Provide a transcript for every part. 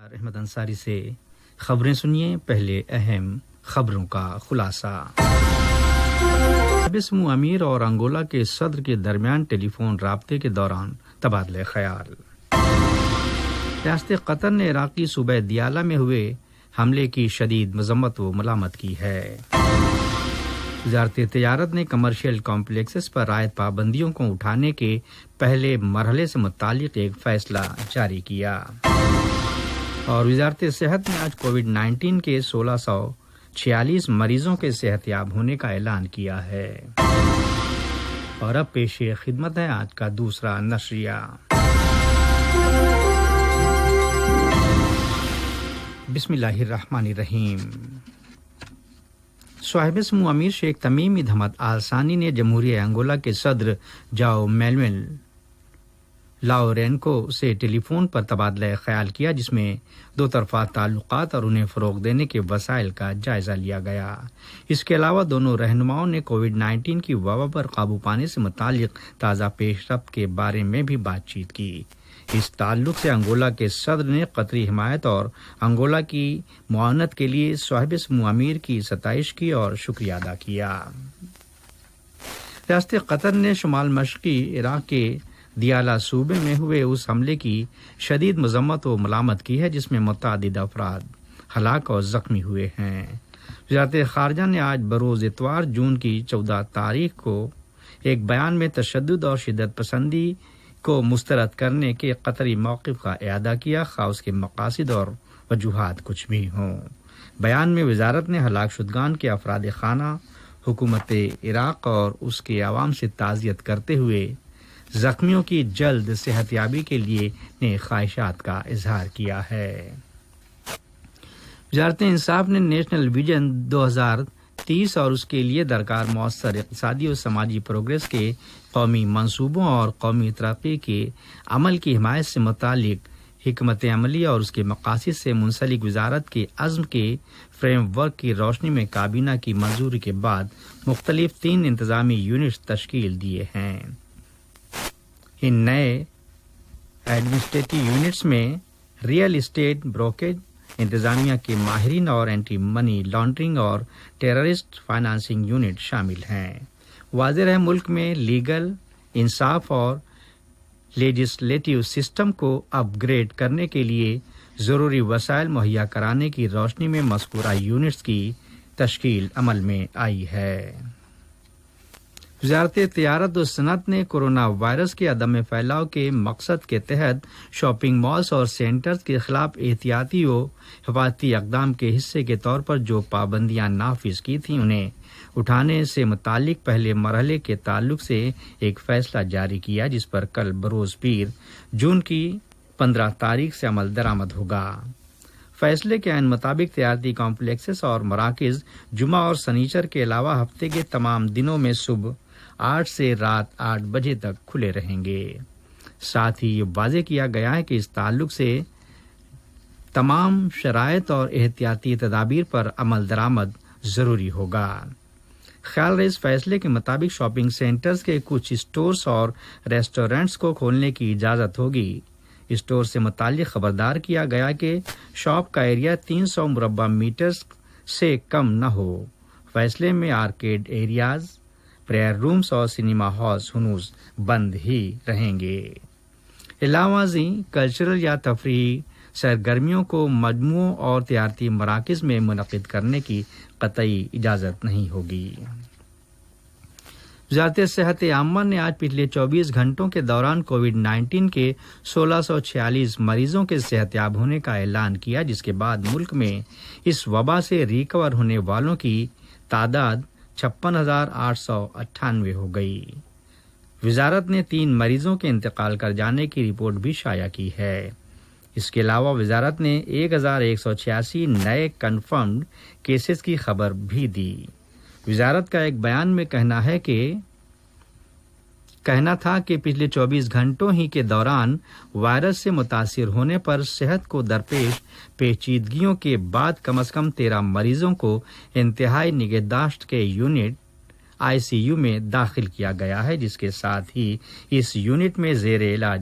احمد انصاری سے خبریں سنیے۔ پہلے اہم خبروں کا خلاصہ۔ سمو امیر اور انگولا کے صدر کے درمیان ٹیلی فون رابطے کے دوران تبادلہ خیال۔ ریاست قطر نے عراقی صوبہ دیالہ میں ہوئے حملے کی شدید مذمت و ملامت کی ہے۔ وزارت تجارت نے کمرشل کمپلیکسز پر عائد پابندیوں کو اٹھانے کے پہلے مرحلے سے متعلق ایک فیصلہ جاری کیا۔ اور وزارت صحت نے آج کووڈ-19 کے 1646 مریضوں کے صحت یاب ہونے کا اعلان کیا ہے۔ اور اب پیش خدمت ہے آج کا دوسرا نشریہ۔ بسم اللہ الرحمن الرحیم۔ صاحب سمو امیر شیخ تمیم ادھمت آل ثانی نے جمہوریہ انگولا کے صدر جاؤ مینویل لاورینکو سے ٹیلی فون پر تبادلہ خیال کیا، جس میں دو طرفہ تعلقات اور انہیں فروغ دینے کے وسائل کا جائزہ لیا گیا۔ اس کے علاوہ دونوں رہنماؤں نے کووڈ-19 کی وبا پر قابو پانے سے متعلق تازہ پیش رفت کے بارے میں بھی بات چیت کی۔ اس تعلق سے انگولا کے صدر نے قطری حمایت اور انگولا کی معاونت کے لیے صاحب سمو امیر کی ستائش کی اور شکریہ ادا کیا۔ ریاست قطر نے شمال مشرقی عراق کے دیالہ صوبے میں ہوئے اس حملے کی شدید مذمت و ملامت کی ہے، جس میں متعدد افراد ہلاک اور زخمی ہوئے ہیں۔ وزارت خارجہ نے آج بروز اتوار جون کی 14 تاریخ کو ایک بیان میں تشدد اور شدت پسندی کو مسترد کرنے کے قطری موقف کا اعادہ کیا، خواہ اس کے مقاصد اور وجوہات کچھ بھی ہوں۔ بیان میں وزارت نے ہلاک شدگان کے افراد خانہ، حکومت عراق اور اس کے عوام سے تعزیت کرتے ہوئے زخمیوں کی جلد صحت یابی کے لیے نیک خواہشات کا اظہار کیا ہے۔ وزارت انصاف نے نیشنل ویژن 2030 اور اس کے لیے درکار مؤثر اقتصادی و سماجی پروگریس کے قومی منصوبوں اور قومی ترقی کے عمل کی حمایت سے متعلق حکمت عملی اور اس کے مقاصد سے منسلک وزارت کے عزم کے فریم ورک کی روشنی میں کابینہ کی منظوری کے بعد مختلف 3 انتظامی یونٹس تشکیل دیے ہیں۔ ان نئے ایڈمنسٹریٹو یونٹس میں ریئل اسٹیٹ بروکریج، انتظامیہ کے ماہرین اور اینٹی منی لانڈرنگ اور ٹیررسٹ فائنانسنگ یونٹ شامل ہیں۔ واضح ہے، ملک میں لیگل، انصاف اور لیجسلیٹو سسٹم کو اپ گریڈ کرنے کے لیے ضروری وسائل مہیا کرانے کی روشنی میں مذکورہ یونٹس کی تشکیل عمل میں آئی ہے۔ وزارت تجارت و صنعت نے کورونا وائرس کے عدم پھیلاؤ کے مقصد کے تحت شاپنگ مالز اور سینٹرز کے خلاف احتیاطی و حفاظتی اقدام کے حصے کے طور پر جو پابندیاں نافذ کی تھیں، انہیں اٹھانے سے متعلق پہلے مرحلے کے تعلق سے ایک فیصلہ جاری کیا، جس پر کل بروز پیر جون کی 15 تاریخ سے عمل درآمد ہوگا۔ فیصلے کے عین مطابق تجارتی کمپلیکسز اور مراکز جمعہ اور سنیچر کے علاوہ ہفتے کے تمام دنوں میں صبح 8 سے رات 8 بجے تک کھلے رہیں گے۔ ساتھ ہی یہ واضح کیا گیا ہے کہ اس تعلق سے تمام شرائط اور احتیاطی تدابیر پر عمل درآمد ضروری ہوگا۔ خیال رہے، اس فیصلے کے مطابق شاپنگ سینٹرز کے کچھ اسٹورز اور ریسٹورینٹس کو کھولنے کی اجازت ہوگی۔ اسٹور سے متعلق خبردار کیا گیا کہ شاپ کا ایریا 300 مربع میٹر سے کم نہ ہو۔ فیصلے میں آرکیڈ ایریاز، پریئر رومز اور سنیما ہالز ہنوز بند ہی رہیں گے۔ علاوہ ازیں کلچرل یا تفریحی سرگرمیوں کو مجموعوں اور تجارتی مراکز میں منعقد کرنے کی قطعی اجازت نہیں ہوگی۔ وزارت صحت عامہ نے آج پچھلے 24 گھنٹوں کے دوران کووڈ-19 کے 1646 مریضوں کے صحت یاب ہونے کا اعلان کیا، جس کے بعد ملک میں اس وبا سے ریکور ہونے والوں کی تعداد 56,898 ہو گئی۔ وزارت نے 3 مریضوں کے انتقال کر جانے کی رپورٹ بھی شائع کی ہے۔ اس کے علاوہ وزارت نے 1186 نئے کنفرمڈ کیسز کی خبر بھی دی۔ وزارت کا ایک بیان میں کہنا تھا کہ پچھلے 24 گھنٹوں ہی کے دوران وائرس سے متاثر ہونے پر صحت کو درپیش پیچیدگیوں کے بعد کم از کم 13 مریضوں کو انتہائی نگہداشت کے یونٹ ICU میں داخل کیا گیا ہے، جس کے ساتھ ہی اس یونٹ میں زیر علاج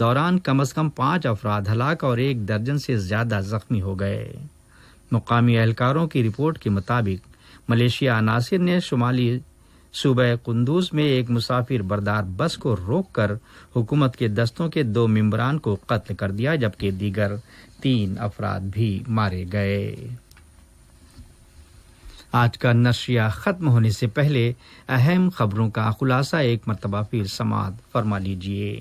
دوران کم از کم 5 افراد ہلاک اور 1 درجن سے زیادہ زخمی ہو گئے۔ مقامی اہلکاروں کی رپورٹ کے مطابق ملیشیا عناصر نے شمالی صوبہ قندوز میں ایک مسافر بردار بس کو روک کر حکومت کے دستوں کے 2 ممبران کو قتل کر دیا، جبکہ دیگر 3 افراد بھی مارے گئے۔ آج کا نشریہ ختم ہونے سے پہلے اہم خبروں کا خلاصہ ایک مرتبہ پھر سماعت فرما لیجیے۔